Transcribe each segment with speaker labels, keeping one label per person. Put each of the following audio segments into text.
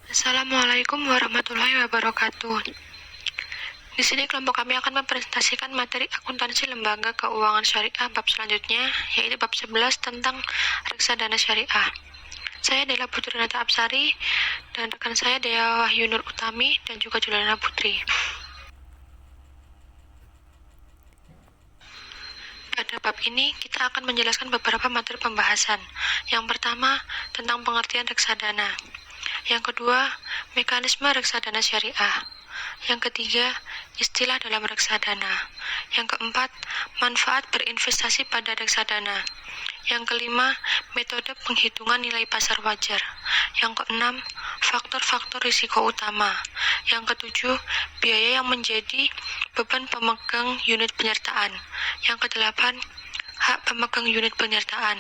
Speaker 1: Assalamualaikum warahmatullahi wabarakatuh. Di sini kelompok kami akan mempresentasikan materi akuntansi lembaga keuangan syariah bab selanjutnya, yaitu bab 11 tentang reksadana syariah. Saya adalah Putri Nata Apsari, dan rekan saya Dea Wahyu Nur Utami, dan juga Juliana Putri. Pada bab ini, kita akan menjelaskan beberapa materi pembahasan. Yang pertama, tentang pengertian reksadana. Yang kedua, mekanisme reksadana syariah. Yang ketiga, istilah dalam reksadana. Yang keempat, manfaat berinvestasi pada reksadana. Yang kelima, metode penghitungan nilai pasar wajar. Yang keenam, faktor-faktor risiko utama. Yang ketujuh, biaya yang menjadi beban pemegang unit penyertaan. Yang kedelapan, hak pemegang unit penyertaan.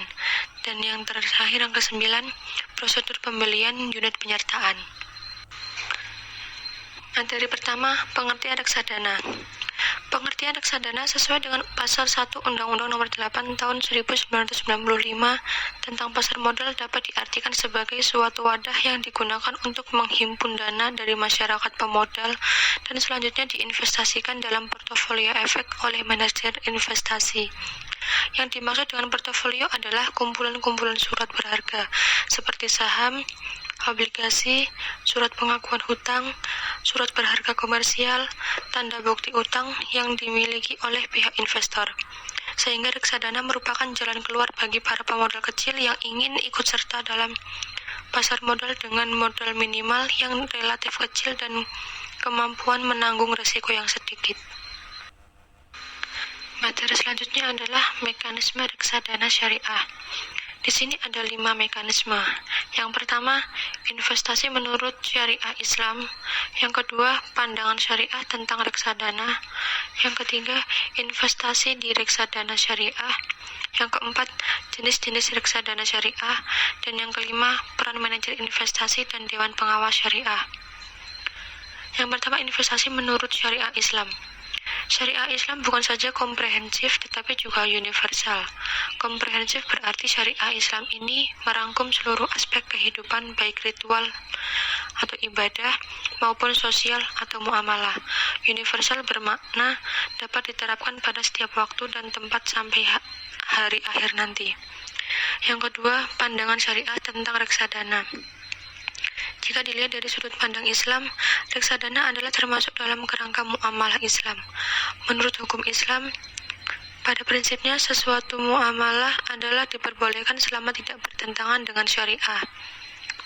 Speaker 1: Dan yang terakhir, yang kesembilan, prosedur pembelian unit penyertaan. Materi pertama, pengertian reksadana. Pengertian reksadana sesuai dengan pasal 1 Undang-Undang Nomor 8 Tahun 1995 tentang pasar modal dapat diartikan sebagai suatu wadah yang digunakan untuk menghimpun dana dari masyarakat pemodal dan selanjutnya diinvestasikan dalam portofolio efek oleh manajer investasi. Yang dimaksud dengan portofolio adalah kumpulan-kumpulan surat berharga seperti saham, obligasi, surat pengakuan hutang, surat berharga komersial, tanda bukti utang yang dimiliki oleh pihak investor. Sehingga reksadana merupakan jalan keluar bagi para pemodal kecil yang ingin ikut serta dalam pasar modal dengan modal minimal yang relatif kecil dan kemampuan menanggung risiko yang sedikit. Materi selanjutnya adalah mekanisme reksadana syariah. Di sini ada 5 mekanisme. Yang pertama, investasi menurut syariah Islam. Yang kedua, pandangan syariah tentang reksadana. Yang ketiga, investasi di reksadana syariah. Yang keempat, jenis-jenis reksadana syariah. Dan yang kelima, peran manajer investasi dan dewan pengawas syariah. Yang pertama, investasi menurut syariah Islam. Syariah Islam bukan saja komprehensif tetapi juga universal. Komprehensif berarti syariah Islam ini merangkum seluruh aspek kehidupan baik ritual atau ibadah maupun sosial atau muamalah. Universal bermakna dapat diterapkan pada setiap waktu dan tempat sampai hari akhir nanti. Yang kedua, pandangan syariah tentang reksadana. Jika dilihat dari sudut pandang Islam, reksadana adalah termasuk dalam kerangka muamalah Islam. Menurut hukum Islam, pada prinsipnya sesuatu muamalah adalah diperbolehkan selama tidak bertentangan dengan syariah.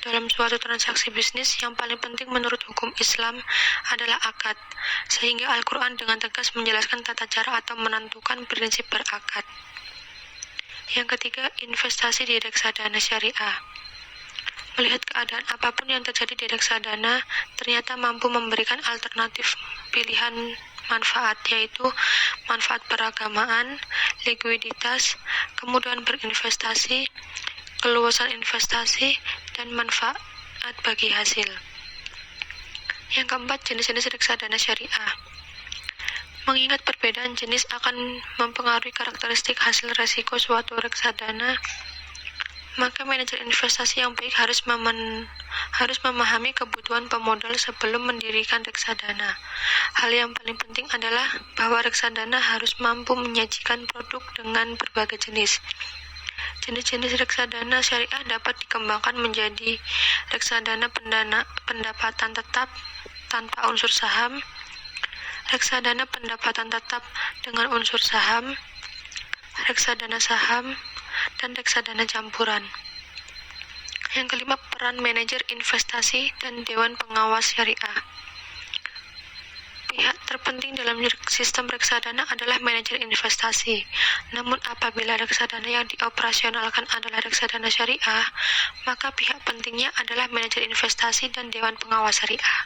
Speaker 1: Dalam suatu transaksi bisnis, yang paling penting menurut hukum Islam adalah akad, sehingga Al-Quran dengan tegas menjelaskan tata cara atau menentukan prinsip berakad. Yang ketiga, investasi di reksadana syariah. Melihat keadaan apapun yang terjadi di reksadana, ternyata mampu memberikan alternatif pilihan manfaat, yaitu manfaat peragamaan, likuiditas, kemudahan berinvestasi, keluasan investasi, dan manfaat bagi hasil. Yang keempat, jenis-jenis reksadana syariah. Mengingat perbedaan jenis akan mempengaruhi karakteristik hasil resiko suatu reksadana, maka manajer investasi yang baik harus memahami kebutuhan pemodal sebelum mendirikan reksadana. Hal yang paling penting adalah bahwa reksadana harus mampu menyajikan produk dengan berbagai jenis. Jenis-jenis reksadana syariah dapat dikembangkan menjadi reksadana pendapatan tetap tanpa unsur saham, reksadana pendapatan tetap dengan unsur saham, reksadana saham, dan reksadana campuran. Yang kelima, peran manajer investasi dan dewan pengawas syariah. Pihak terpenting dalam sistem reksadana adalah manajer investasi. Namun apabila reksadana yang dioperasionalkan adalah reksadana syariah, maka pihak pentingnya adalah manajer investasi dan dewan pengawas syariah.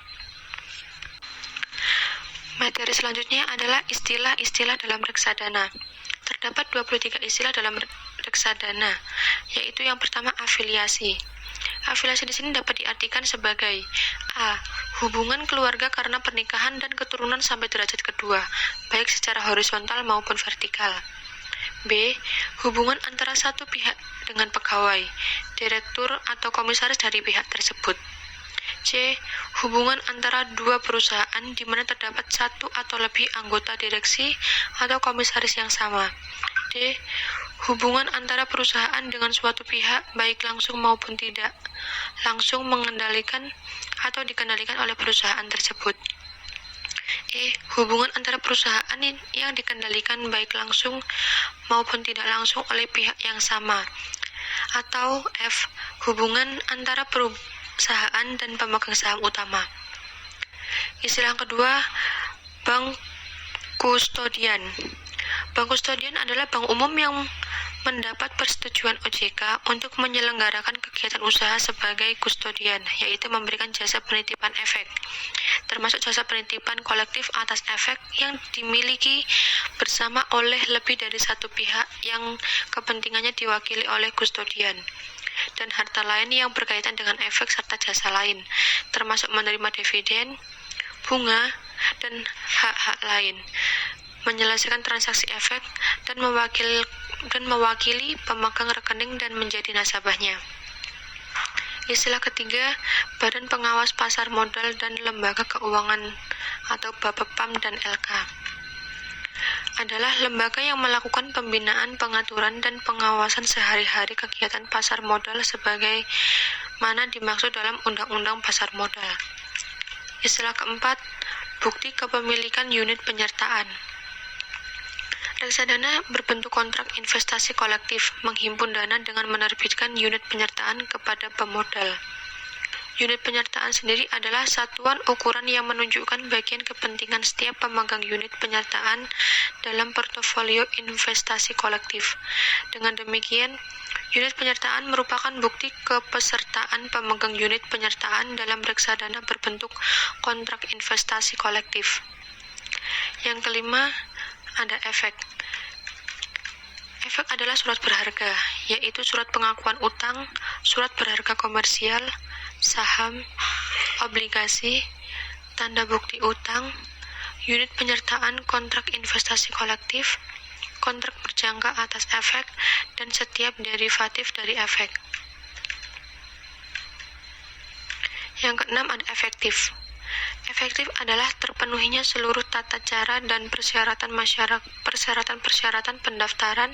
Speaker 1: Materi selanjutnya adalah istilah-istilah dalam reksadana. Terdapat 23 istilah dalam reksadana, yaitu yang pertama afiliasi. Afiliasi di sini dapat diartikan sebagai A. Hubungan keluarga karena pernikahan dan keturunan sampai derajat kedua, baik secara horizontal maupun vertikal. B. Hubungan antara satu pihak dengan pegawai, direktur atau komisaris dari pihak tersebut. C. Hubungan antara dua perusahaan di mana terdapat satu atau lebih anggota direksi atau komisaris yang sama. D. Hubungan antara perusahaan dengan suatu pihak, baik langsung maupun tidak, langsung mengendalikan atau dikendalikan oleh perusahaan tersebut. E. Hubungan antara perusahaan yang dikendalikan baik langsung maupun tidak langsung oleh pihak yang sama. Atau F. Hubungan antara perusahaan dan pemegang saham utama. Istilah kedua, bank kustodian. Bank kustodian adalah bank umum yang mendapat persetujuan OJK untuk menyelenggarakan kegiatan usaha sebagai kustodian, yaitu memberikan jasa penitipan efek, termasuk jasa penitipan kolektif atas efek yang dimiliki bersama oleh lebih dari satu pihak yang kepentingannya diwakili oleh kustodian, dan harta lain yang berkaitan dengan efek serta jasa lain, termasuk menerima dividen, bunga, dan hak-hak lain, menyelesaikan transaksi efek, dan mewakili pemegang rekening dan menjadi nasabahnya. Istilah ketiga, Badan Pengawas Pasar Modal dan Lembaga Keuangan atau BAPEPAM dan LK. Adalah lembaga yang melakukan pembinaan, pengaturan, dan pengawasan sehari-hari kegiatan pasar modal sebagai mana dimaksud dalam Undang-Undang Pasar Modal. Istilah keempat, bukti kepemilikan unit penyertaan. Reksadana berbentuk kontrak investasi kolektif, menghimpun dana dengan menerbitkan unit penyertaan kepada pemodal. Unit penyertaan sendiri adalah satuan ukuran yang menunjukkan bagian kepentingan setiap pemegang unit penyertaan dalam portofolio investasi kolektif. Dengan demikian, unit penyertaan merupakan bukti kepesertaan pemegang unit penyertaan dalam reksadana berbentuk kontrak investasi kolektif. Yang kelima, ada efek. Efek adalah surat berharga, yaitu surat pengakuan utang, surat berharga komersial, saham, obligasi, tanda bukti utang, unit penyertaan kontrak investasi kolektif, kontrak berjangka atas efek, dan setiap derivatif dari efek. Yang keenam, ada efektif. Efektif adalah terpenuhinya seluruh tata cara dan persyaratan pendaftaran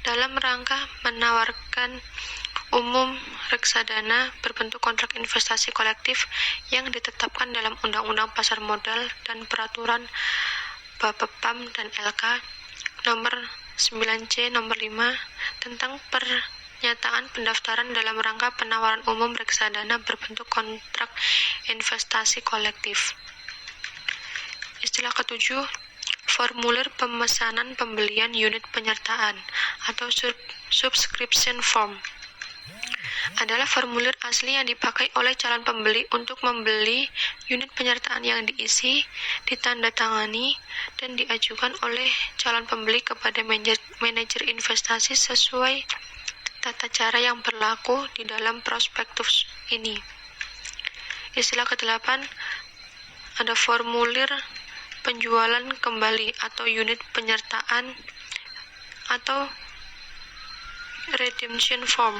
Speaker 1: dalam rangka menawarkan umum reksadana berbentuk kontrak investasi kolektif yang ditetapkan dalam Undang-Undang Pasar Modal dan Peraturan BAPEPAM dan LK nomor 9C nomor 5 tentang pernyataan pendaftaran dalam rangka penawaran umum reksadana berbentuk kontrak investasi kolektif. Istilah ketujuh, formulir pemesanan pembelian unit penyertaan atau subscription form. Adalah formulir asli yang dipakai oleh calon pembeli untuk membeli unit penyertaan yang diisi, ditandatangani, dan diajukan oleh calon pembeli kepada manajer investasi sesuai tata cara yang berlaku di dalam prospektus ini. Istilah ke-8, ada formulir penjualan kembali atau unit penyertaan atau redemption form.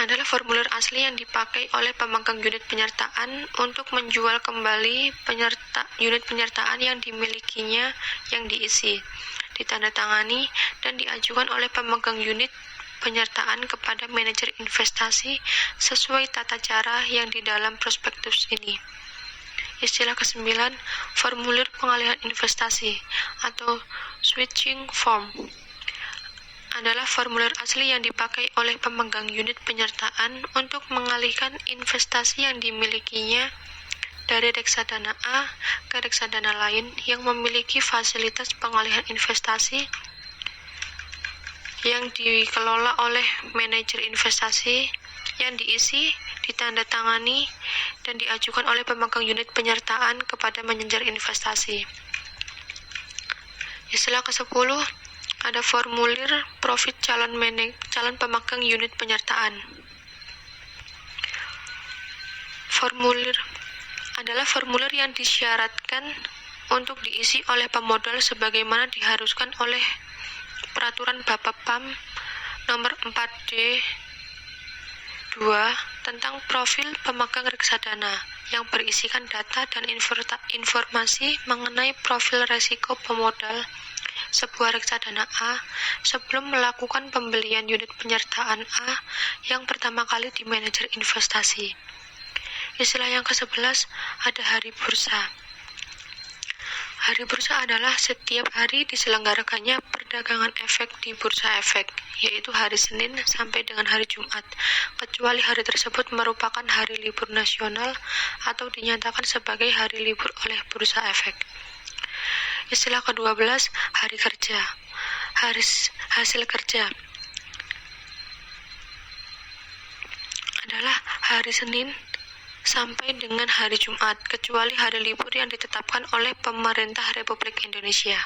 Speaker 1: Adalah formulir asli yang dipakai oleh pemegang unit penyertaan untuk menjual kembali unit penyertaan yang dimilikinya yang diisi, ditandatangani, dan diajukan oleh pemegang unit penyertaan kepada manajer investasi sesuai tata cara yang di dalam prospektus ini. Istilah ke-9, formulir pengalihan investasi atau switching form. Adalah formulir asli yang dipakai oleh pemegang unit penyertaan untuk mengalihkan investasi yang dimilikinya dari reksadana A ke reksadana lain yang memiliki fasilitas pengalihan investasi yang dikelola oleh manajer investasi yang diisi, ditandatangani, dan diajukan oleh pemegang unit penyertaan kepada manajer investasi. Istilah ke-10, ada formulir profit calon pemegang unit penyertaan. Formulir adalah formulir yang disyaratkan untuk diisi oleh pemodal sebagaimana diharuskan oleh Peraturan BAPEPAM nomor 4D 2 tentang profil pemegang reksadana yang berisikan data dan informasi mengenai profil resiko pemodal sebuah reksadana A sebelum melakukan pembelian unit penyertaan A yang pertama kali di manajer investasi. Istilah yang ke-11 ada hari bursa. Hari bursa adalah setiap hari diselenggarakannya perdagangan efek di bursa efek, yaitu hari Senin sampai dengan hari Jumat, kecuali hari tersebut merupakan hari libur nasional atau dinyatakan sebagai hari libur oleh bursa efek. Istilah ke-12, hari kerja. Hasil kerja adalah hari Senin sampai dengan hari Jumat, kecuali hari libur yang ditetapkan oleh pemerintah Republik Indonesia.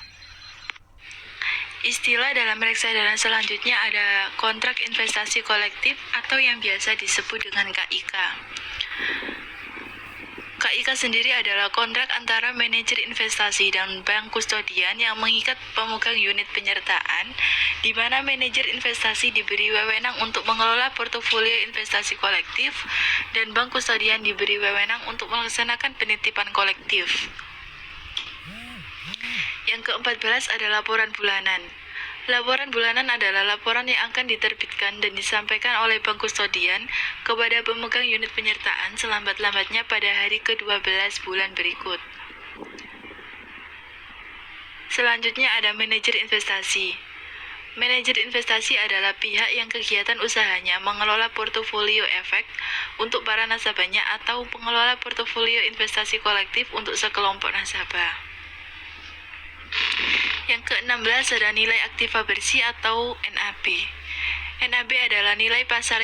Speaker 2: Istilah dalam reksadana selanjutnya ada kontrak investasi kolektif atau yang biasa disebut dengan KIK. KIK sendiri adalah kontrak antara manajer investasi dan bank kustodian yang mengikat pemegang unit penyertaan, di mana manajer investasi diberi wewenang untuk mengelola portofolio investasi kolektif dan bank kustodian diberi wewenang untuk melaksanakan penitipan kolektif. Yang ke-14 adalah laporan bulanan. Laporan bulanan adalah laporan yang akan diterbitkan dan disampaikan oleh bank kustodian kepada pemegang unit penyertaan selambat-lambatnya pada hari ke-12 bulan berikut. Selanjutnya ada manajer investasi. Manajer investasi adalah pihak yang kegiatan usahanya mengelola portofolio efek untuk para nasabahnya atau pengelola portofolio investasi kolektif untuk sekelompok nasabah. Yang ke-16 ada nilai aktiva bersih atau NAB. NAB adalah nilai pasar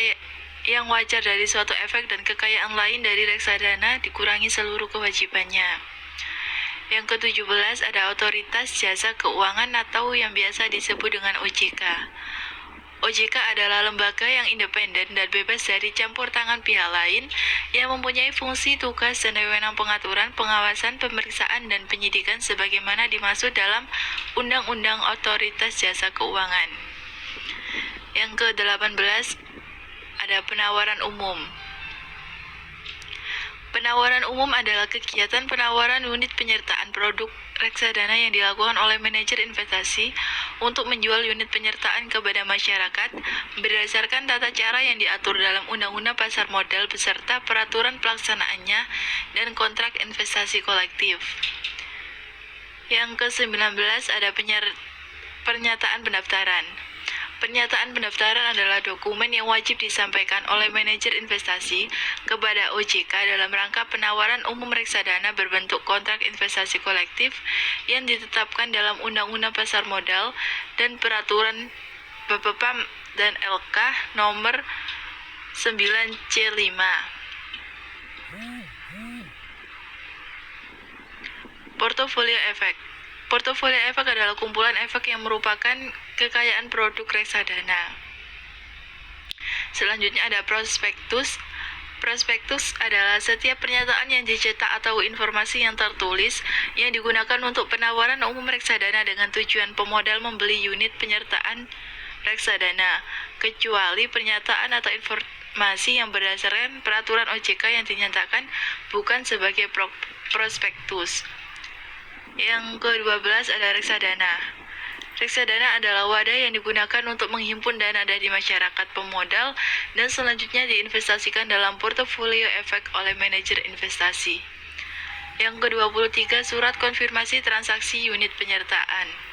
Speaker 2: yang wajar dari suatu efek dan kekayaan lain dari reksadana dikurangi seluruh kewajibannya. Yang ke-17 ada otoritas jasa keuangan atau yang biasa disebut dengan OJK. OJK adalah lembaga yang independen dan bebas dari campur tangan pihak lain yang mempunyai fungsi, tugas, dan wewenang pengaturan, pengawasan, pemeriksaan, dan penyidikan sebagaimana dimaksud dalam Undang-Undang Otoritas Jasa Keuangan. Yang ke-18 ada penawaran umum. Penawaran umum adalah kegiatan penawaran unit penyertaan produk reksadana yang dilakukan oleh manajer investasi untuk menjual unit penyertaan kepada masyarakat berdasarkan tata cara yang diatur dalam Undang-Undang Pasar Modal beserta peraturan pelaksanaannya dan kontrak investasi kolektif. Yang ke-19 ada pernyataan pendaftaran. Pernyataan pendaftaran adalah dokumen yang wajib disampaikan oleh manajer investasi kepada OJK dalam rangka penawaran umum reksadana berbentuk kontrak investasi kolektif yang ditetapkan dalam Undang-Undang Pasar Modal dan peraturan BPPAM dan LK nomor 9C5. Portofolio efek. Portofolio efek adalah kumpulan efek yang merupakan kekayaan produk reksadana. Selanjutnya ada prospektus. Prospektus adalah setiap pernyataan yang dicetak atau informasi yang tertulis yang digunakan untuk penawaran umum reksadana dengan tujuan pemodal membeli unit penyertaan reksadana, kecuali pernyataan atau informasi yang berdasarkan peraturan OJK yang dinyatakan bukan sebagai prospektus. Yang ke-12 ada reksadana. Reksadana adalah wadah yang digunakan untuk menghimpun dana dari masyarakat pemodal dan selanjutnya diinvestasikan dalam portofolio efek oleh manajer investasi. Yang ke-23 surat konfirmasi transaksi unit penyertaan.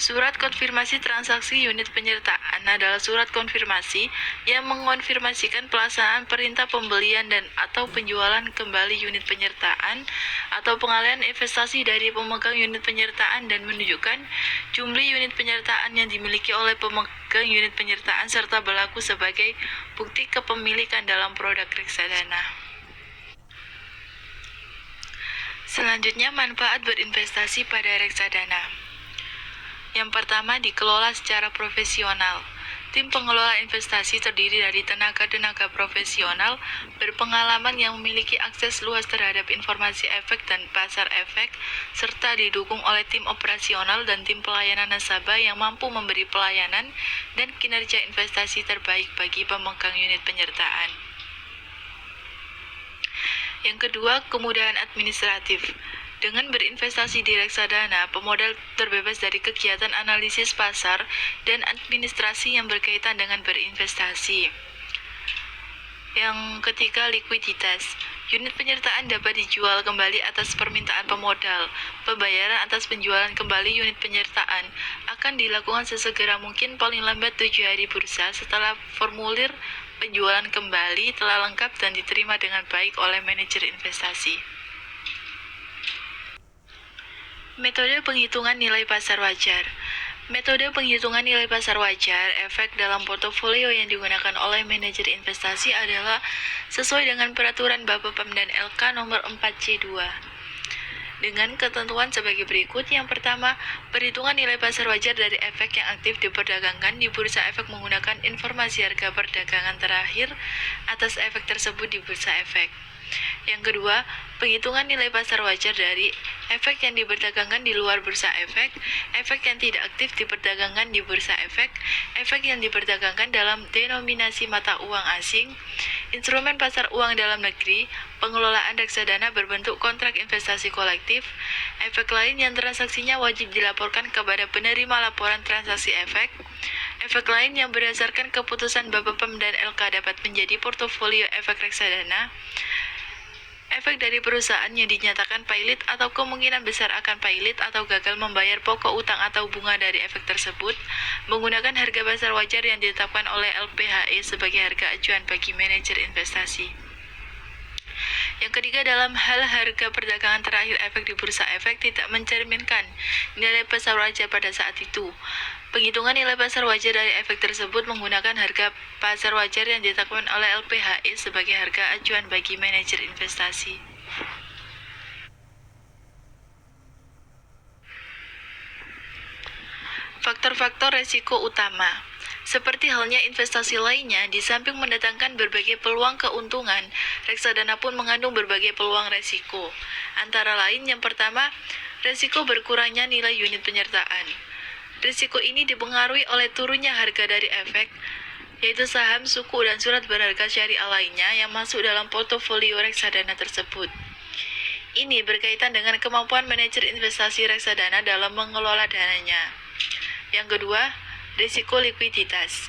Speaker 2: Surat konfirmasi transaksi unit penyertaan adalah surat konfirmasi yang mengonfirmasikan pelaksanaan perintah pembelian dan atau penjualan kembali unit penyertaan atau pengalihan investasi dari pemegang unit penyertaan dan menunjukkan jumlah unit penyertaan yang dimiliki oleh pemegang unit penyertaan serta berlaku sebagai bukti kepemilikan dalam produk reksadana. Selanjutnya, manfaat berinvestasi pada reksadana. Yang pertama, dikelola secara profesional. Tim pengelola investasi terdiri dari tenaga-tenaga profesional berpengalaman yang memiliki akses luas terhadap informasi efek dan pasar efek, serta didukung oleh tim operasional dan tim pelayanan nasabah yang mampu memberi pelayanan dan kinerja investasi terbaik bagi pemegang unit penyertaan. Yang kedua, kemudahan administratif. Dengan berinvestasi di reksadana, pemodal terbebas dari kegiatan analisis pasar dan administrasi yang berkaitan dengan berinvestasi. Yang ketiga, likuiditas. Unit penyertaan dapat dijual kembali atas permintaan pemodal. Pembayaran atas penjualan kembali unit penyertaan akan dilakukan sesegera mungkin paling lambat 7 hari bursa setelah formulir penjualan kembali telah lengkap dan diterima dengan baik oleh manajer investasi. Metode penghitungan nilai pasar wajar. Metode penghitungan nilai pasar wajar efek dalam portofolio yang digunakan oleh manajer investasi adalah sesuai dengan peraturan Bapepam dan LK nomor 4C2. Dengan ketentuan sebagai berikut. Yang pertama, perhitungan nilai pasar wajar dari efek yang aktif diperdagangkan di bursa efek menggunakan informasi harga perdagangan terakhir atas efek tersebut di bursa efek. Yang kedua, penghitungan nilai pasar wajar dari efek yang diperdagangkan di luar bursa efek yang tidak aktif diperdagangkan di bursa efek yang diperdagangkan dalam denominasi mata uang asing, instrumen pasar uang dalam negeri, pengelolaan reksadana berbentuk kontrak investasi kolektif, efek lain yang transaksinya wajib dilaporkan kepada penerima laporan transaksi efek lain yang berdasarkan keputusan Bapepam dan LK dapat menjadi portofolio efek reksadana, efek dari perusahaan yang dinyatakan pailit atau kemungkinan besar akan pailit atau gagal membayar pokok utang atau bunga dari efek tersebut menggunakan harga pasar wajar yang ditetapkan oleh LPHE sebagai harga acuan bagi manajer investasi. Yang ketiga, dalam hal harga perdagangan terakhir efek di bursa efek tidak mencerminkan nilai pasar wajar pada saat itu. Penghitungan nilai pasar wajar dari efek tersebut menggunakan harga pasar wajar yang ditetapkan oleh LPHE sebagai harga acuan bagi manajer investasi. Faktor-faktor resiko utama. Seperti halnya investasi lainnya, di samping mendatangkan berbagai peluang keuntungan, reksadana pun mengandung berbagai peluang resiko. Antara lain, yang pertama, resiko berkurangnya nilai unit penyertaan. Risiko ini dipengaruhi oleh turunnya harga dari efek, yaitu saham, suku, dan surat berharga syariah lainnya yang masuk dalam portofolio reksadana tersebut. Ini berkaitan dengan kemampuan manajer investasi reksadana dalam mengelola dananya. Yang kedua, risiko likuiditas.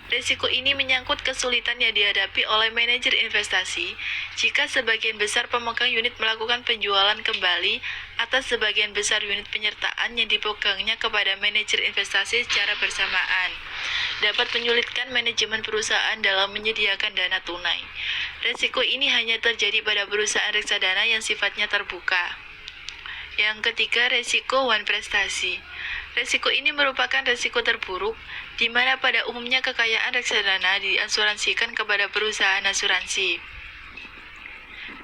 Speaker 2: Risiko ini menyangkut kesulitan yang dihadapi oleh manajer investasi jika sebagian besar pemegang unit melakukan penjualan kembali atas sebagian besar unit penyertaan yang dipegangnya kepada manajer investasi secara bersamaan. Dapat menyulitkan manajemen perusahaan dalam menyediakan dana tunai. Risiko ini hanya terjadi pada perusahaan reksadana yang sifatnya terbuka. Yang ketiga, resiko wan prestasi. Resiko ini merupakan resiko terburuk, di mana pada umumnya kekayaan reksadana diasuransikan kepada perusahaan asuransi.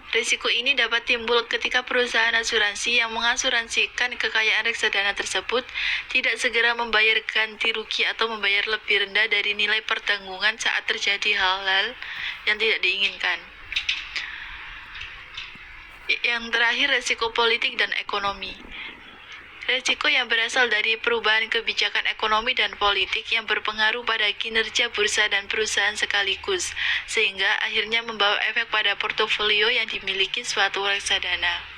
Speaker 2: Risiko ini dapat timbul ketika perusahaan asuransi yang mengasuransikan kekayaan reksadana tersebut tidak segera membayar ganti rugi atau membayar lebih rendah dari nilai pertanggungan saat terjadi hal-hal yang tidak diinginkan. Yang terakhir, risiko politik dan ekonomi. Risiko yang berasal dari perubahan kebijakan ekonomi dan politik yang berpengaruh pada kinerja bursa dan perusahaan sekaligus, sehingga akhirnya membawa efek pada portofolio yang dimiliki suatu reksadana.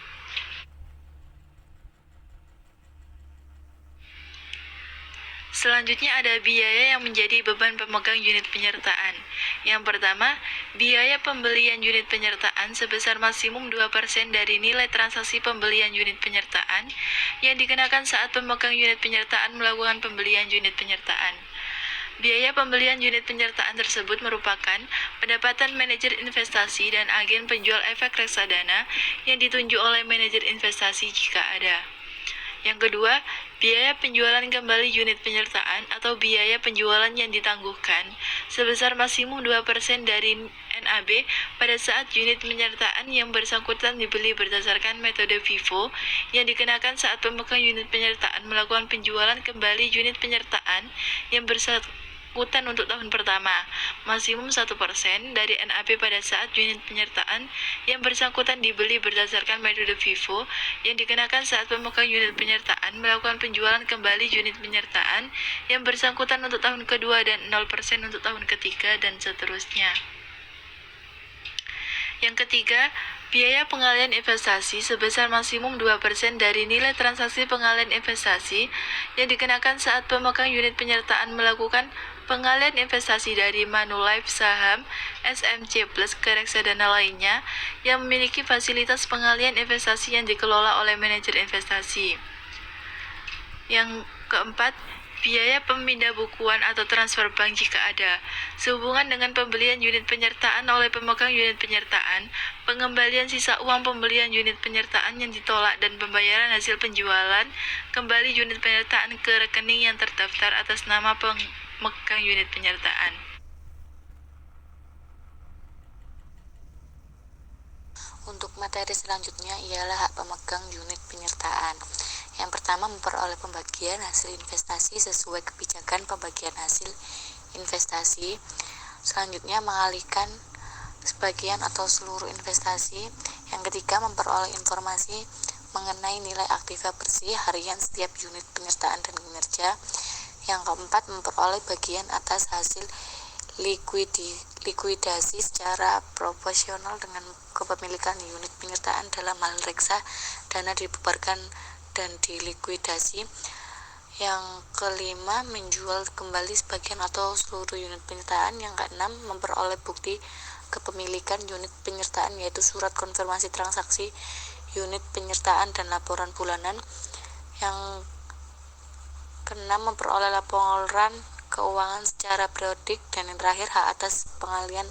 Speaker 2: Selanjutnya ada biaya yang menjadi beban pemegang unit penyertaan. Yang pertama, biaya pembelian unit penyertaan sebesar maksimum 2% dari nilai transaksi pembelian unit penyertaan yang dikenakan saat pemegang unit penyertaan melakukan pembelian unit penyertaan. Biaya pembelian unit penyertaan tersebut merupakan pendapatan manajer investasi dan agen penjual efek reksadana yang ditunjuk oleh manajer investasi jika ada. Yang kedua, biaya penjualan kembali unit penyertaan atau biaya penjualan yang ditangguhkan sebesar maksimum 2% dari NAB pada saat unit penyertaan yang bersangkutan dibeli berdasarkan metode FIFO yang dikenakan saat pemegang unit penyertaan melakukan penjualan kembali unit penyertaan yang bersangkutan untuk tahun pertama, maksimum 1% dari NAB pada saat unit penyertaan yang bersangkutan dibeli berdasarkan metode FIFO yang dikenakan saat pemegang unit penyertaan melakukan penjualan kembali unit penyertaan yang bersangkutan untuk tahun kedua dan 0% untuk tahun ketiga dan seterusnya. Yang ketiga, biaya pengalian investasi sebesar maksimum 2% dari nilai transaksi pengalian investasi yang dikenakan saat pemegang unit penyertaan melakukan pengalian investasi dari Manulife saham SMC Plus ke reksadana lainnya yang memiliki fasilitas pengalian investasi yang dikelola oleh manajer investasi. Yang keempat, biaya pemindah bukuan atau transfer bank jika ada. Sehubungan dengan pembelian unit penyertaan oleh pemegang unit penyertaan, pengembalian sisa uang pembelian unit penyertaan yang ditolak dan pembayaran hasil penjualan kembali unit penyertaan ke rekening yang terdaftar atas nama pemegang unit penyertaan.
Speaker 3: Untuk materi selanjutnya ialah hak pemegang unit penyertaan. Yang pertama, memperoleh pembagian hasil investasi sesuai kebijakan pembagian hasil investasi. Selanjutnya, mengalihkan sebagian atau seluruh investasi. Yang ketiga, memperoleh informasi mengenai nilai aktiva bersih harian setiap unit penyertaan dan kinerja. Yang keempat, memperoleh bagian atas hasil likuidasi secara proporsional dengan kepemilikan unit penyertaan dalam hal reksa dana dibubarkan dan dilikuidasi. Yang kelima, menjual kembali sebagian atau seluruh unit penyertaan. Yang keenam, memperoleh bukti kepemilikan unit penyertaan yaitu surat konfirmasi transaksi unit penyertaan dan laporan bulanan. Yang keenam, memperoleh laporan keuangan secara periodik. Dan yang terakhir, hak atas pengalian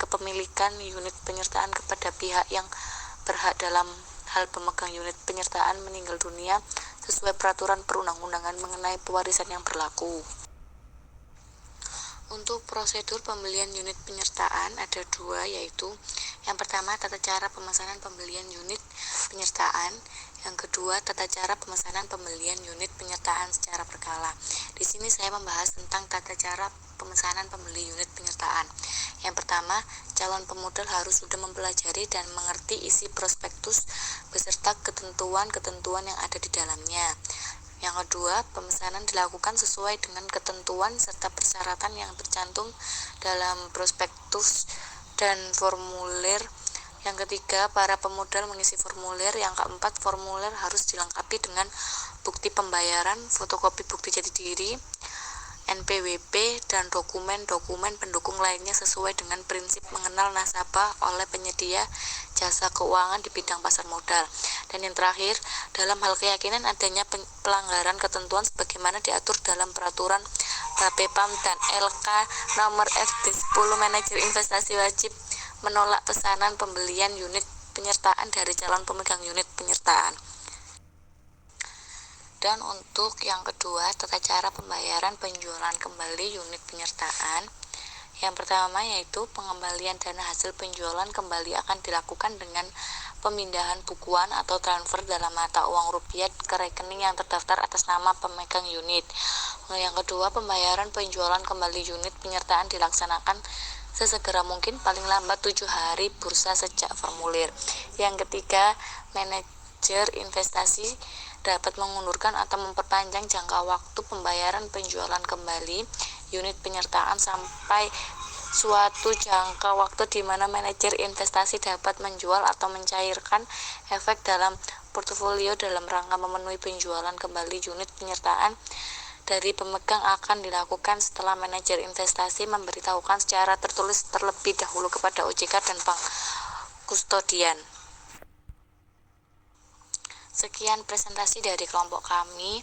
Speaker 3: kepemilikan unit penyertaan kepada pihak yang berhak dalam hal pemegang unit penyertaan meninggal dunia sesuai peraturan perundang-undangan mengenai pewarisan yang berlaku. Untuk prosedur pembelian unit penyertaan ada dua, yaitu yang pertama, tata cara pemesanan pembelian unit penyertaan. Yang kedua, tata cara pemesanan pembelian unit penyertaan secara berkala. Di sini saya membahas tentang tata cara pemesanan pembeli unit penyertaan. Yang pertama, calon pemodal harus sudah mempelajari dan mengerti isi prospektus beserta ketentuan-ketentuan yang ada di dalamnya. Yang kedua, pemesanan dilakukan sesuai dengan ketentuan serta persyaratan yang tercantum dalam prospektus dan formulir. Yang ketiga, para pemodal mengisi formulir. Yang keempat, formulir harus dilengkapi dengan bukti pembayaran, fotokopi bukti jati diri, NPWP, dan dokumen-dokumen pendukung lainnya sesuai dengan prinsip mengenal nasabah oleh penyedia jasa keuangan di bidang pasar modal. Dan yang terakhir, dalam hal keyakinan adanya pelanggaran ketentuan sebagaimana diatur dalam peraturan Bapepam dan LK nomor FD10, manajer investasi wajib menolak pesanan pembelian unit penyertaan dari calon pemegang unit penyertaan. Dan untuk yang kedua, tata cara pembayaran penjualan kembali unit penyertaan. Yang pertama yaitu pengembalian dana hasil penjualan kembali akan dilakukan dengan pemindahan bukuan atau transfer dalam mata uang rupiah ke rekening yang terdaftar atas nama pemegang unit. Yang kedua, pembayaran penjualan kembali unit penyertaan dilaksanakan sesegera mungkin, paling lambat 7 hari bursa sejak formulir. Yang ketiga, manajer investasi dapat mengundurkan atau memperpanjang jangka waktu pembayaran penjualan kembali unit penyertaan sampai suatu jangka waktu di mana manajer investasi dapat menjual atau mencairkan efek dalam portofolio dalam rangka memenuhi penjualan kembali unit penyertaan dari pemegang akan dilakukan setelah manajer investasi memberitahukan secara tertulis terlebih dahulu kepada OJK dan bank kustodian. Sekian presentasi dari kelompok kami,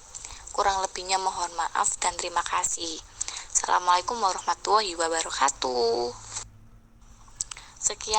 Speaker 3: kurang lebihnya mohon maaf dan terima kasih. Assalamualaikum warahmatullahi wabarakatuh. Sekian.